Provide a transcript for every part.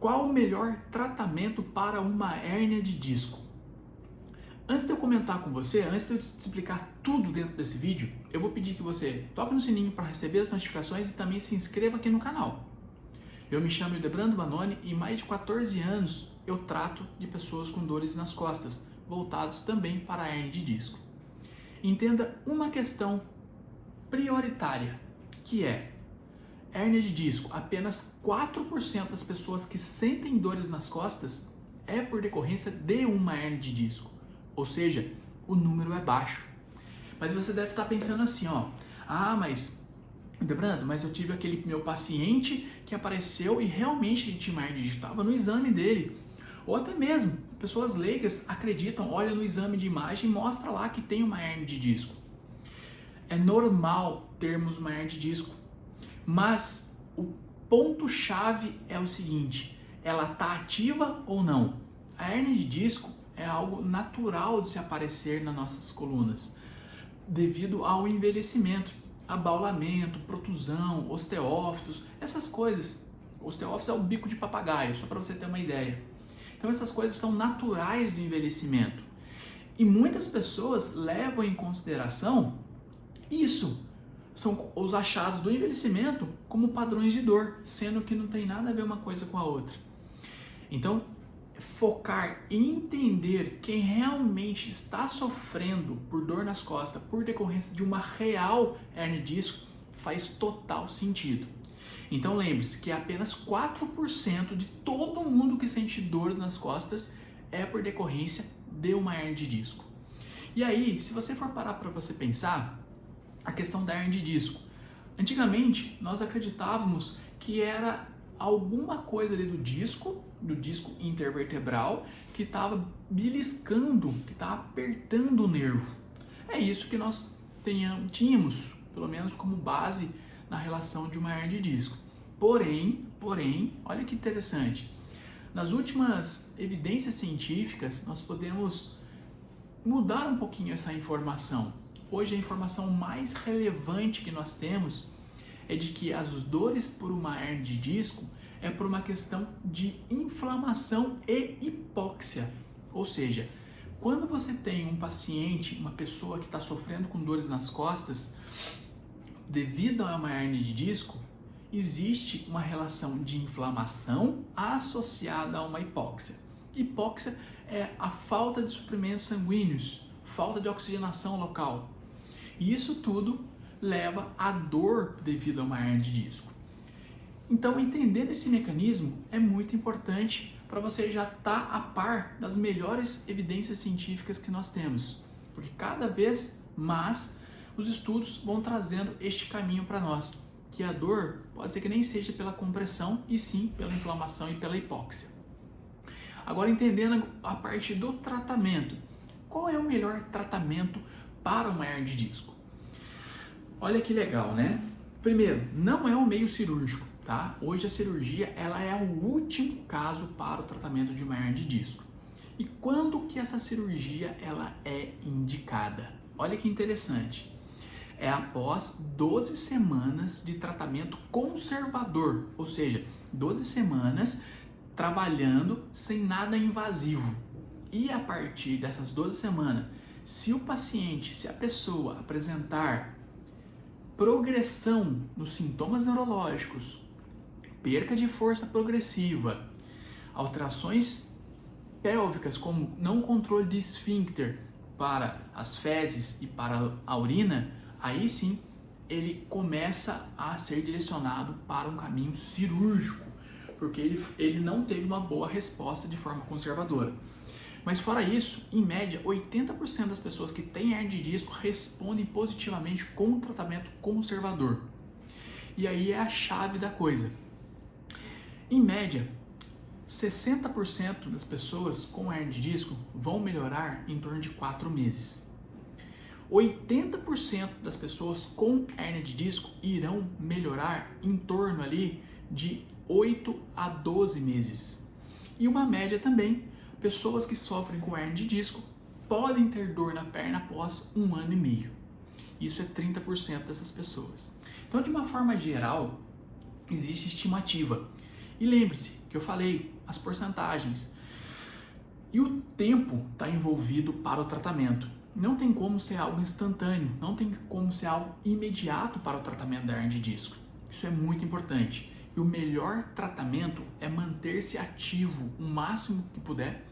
Qual o melhor tratamento para uma hérnia de disco? Antes de eu comentar com você, antes de eu te explicar tudo dentro desse vídeo, eu vou pedir que você toque no sininho para receber as notificações e também se inscreva aqui no canal. Eu me chamo Hildebrando Vanoni e mais de 14 anos eu trato de pessoas com dores nas costas, voltados também para a hérnia de disco. Entenda uma questão prioritária, que é hérnia de disco. Apenas 4% das pessoas que sentem dores nas costas é por decorrência de uma hérnia de disco. Ou seja, o número é baixo. Mas você deve estar pensando assim, mas Hildebrando, mas eu tive aquele meu paciente que apareceu e realmente tinha uma hérnia de disco, estava no exame dele. Ou até mesmo, pessoas leigas acreditam, olha no exame de imagem e mostra lá que tem uma hérnia de disco. É normal termos uma hérnia de disco, mas o ponto-chave é o seguinte, ela está ativa ou não? A hérnia de disco é algo natural de se aparecer nas nossas colunas, devido ao envelhecimento, abaulamento, protusão, osteófitos, essas coisas. Osteófitos é o bico de papagaio, só para você ter uma ideia. Então essas coisas são naturais do envelhecimento. E muitas pessoas levam em consideração isso. São os achados do envelhecimento como padrões de dor, sendo que não tem nada a ver uma coisa com a outra. Então, focar em entender quem realmente está sofrendo por dor nas costas, por decorrência de uma real hérnia de disco, faz total sentido. Então lembre-se que apenas 4% de todo mundo que sente dores nas costas é por decorrência de uma hérnia de disco. E aí, se você for parar para você pensar, a questão da hérnia de disco. Antigamente, nós acreditávamos que era alguma coisa ali do disco intervertebral, que estava beliscando, que estava apertando o nervo. É isso que nós tínhamos, pelo menos como base, na relação de uma hérnia de disco. Porém, olha que interessante. Nas últimas evidências científicas, nós podemos mudar um pouquinho essa informação. Hoje a informação mais relevante que nós temos é de que as dores por uma hérnia de disco é por uma questão de inflamação e hipóxia. Ou seja, quando você tem um paciente, uma pessoa que está sofrendo com dores nas costas, devido a uma hérnia de disco, existe uma relação de inflamação associada a uma hipóxia. Hipóxia é a falta de suprimentos sanguíneos, falta de oxigenação local. E isso tudo leva à dor devido a uma hérnia de disco. Então, entender esse mecanismo é muito importante para você já estar a par das melhores evidências científicas que nós temos. Porque cada vez mais os estudos vão trazendo este caminho para nós, que a dor pode ser que nem seja pela compressão, e sim pela inflamação e pela hipóxia. Agora, entendendo a parte do tratamento, qual é o melhor tratamento para uma hérnia de disco? Olha que legal, né? Primeiro, não é o meio cirúrgico, tá? Hoje a cirurgia ela é o último caso para o tratamento de uma hérnia de disco. E quando que essa cirurgia ela é indicada? Olha que interessante. É após 12 semanas de tratamento conservador, ou seja, 12 semanas trabalhando sem nada invasivo. E a partir dessas 12 semanas, se a pessoa apresentar progressão nos sintomas neurológicos, perca de força progressiva, alterações pélvicas como não controle de esfíncter para as fezes e para a urina, aí sim ele começa a ser direcionado para um caminho cirúrgico, porque ele não teve uma boa resposta de forma conservadora. Mas fora isso, em média, 80% das pessoas que têm hérnia de disco respondem positivamente com um tratamento conservador. E aí é a chave da coisa. Em média, 60% das pessoas com hérnia de disco vão melhorar em torno de 4 meses. 80% das pessoas com hérnia de disco irão melhorar em torno ali de 8 a 12 meses. E uma média também, pessoas que sofrem com hérnia de disco podem ter dor na perna após 1 ano e meio. Isso é 30% dessas pessoas. Então, de uma forma geral, existe estimativa. E lembre-se, que eu falei, as porcentagens. E o tempo está envolvido para o tratamento. Não tem como ser algo instantâneo, não tem como ser algo imediato para o tratamento da hernia de disco. Isso é muito importante. E o melhor tratamento é manter-se ativo o máximo que puder.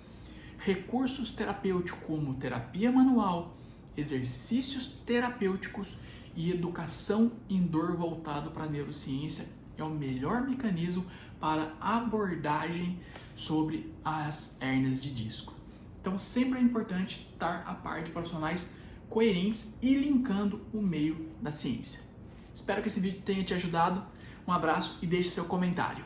Recursos terapêuticos como terapia manual, exercícios terapêuticos e educação em dor voltado para a neurociência é o melhor mecanismo para abordagem sobre as hérnias de disco. Então sempre é importante estar a par de profissionais coerentes e linkando o meio da ciência. Espero que esse vídeo tenha te ajudado. Um abraço e deixe seu comentário.